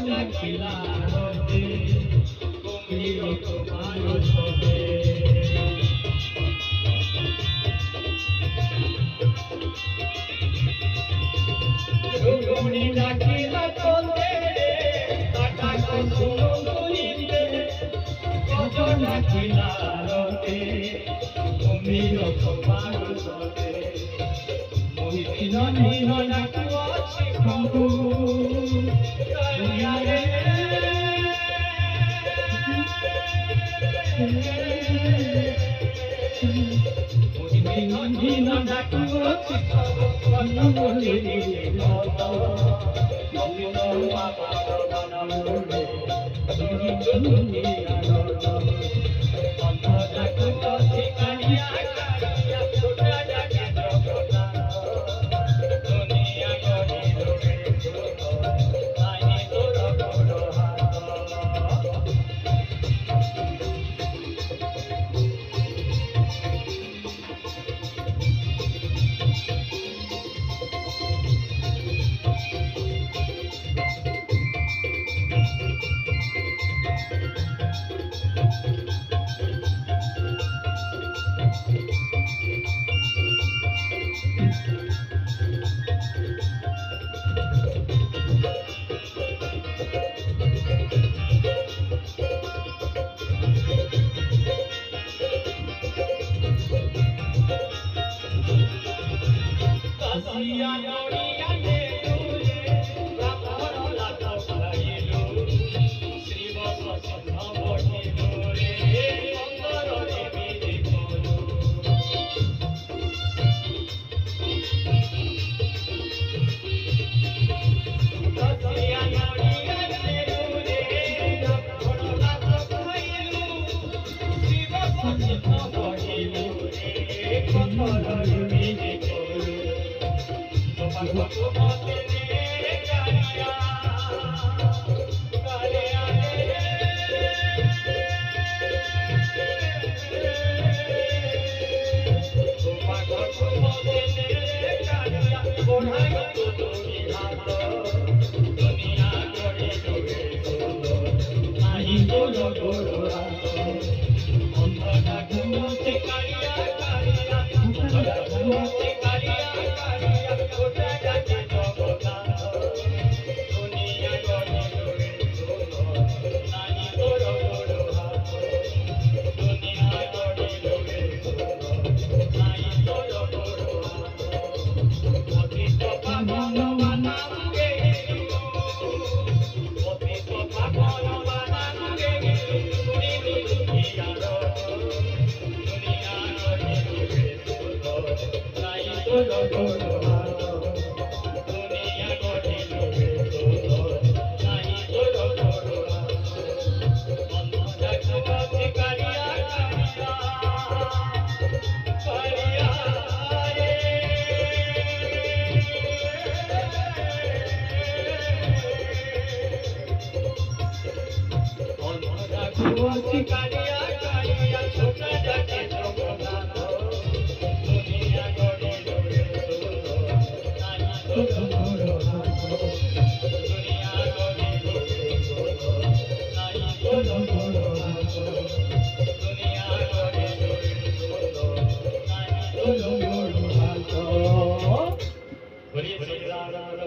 ডাকিলা রতে কুমির মানুষ হবে রুগুনি ডাকিলা তোলে কাটা কুসুম তুলিতে কত ডাকিলা রতে কুমির মানুষ হবে মোহিনীন নীল ডাকিয়াছি প্রভু কালিয়া রে মোহিনীন নীল ডাকিয়াছি প্রভু বলি নত নবীন বাবা বনমুলে তুমি আনন্দ অন্ধ ডাকিয়াছি কালিয়া কালিয়া ছোটা ডাকি জগতা দুনিয়া গড়ি রবে আইনি তোর বড় হাত Kasiya Noriya Devule, Rakhono Lato Kailu, Sri Vasa Sindha Bodhilule, Kondoro Devi Dekolu. Kasiya Noriya Devule, Rakhono Lato Kailu, Sri Vasa Sindha Bodhilule, Kondoro Devi Dekolu. Bhagavate ne kariya kariya Bhagavate ne kariya bodhai to tumi haat duniya gori lobe solo nahi bolo bolo haat andha bhagavate kariya kariya bhagavate kariya Kariya kariya chota jate jogana duniya gori lobe solo nahi toro boro haat duniya gori lobe solo nahi toro boro haat duniya gori lobe solo nahi toro boro haat Boli Sri Ram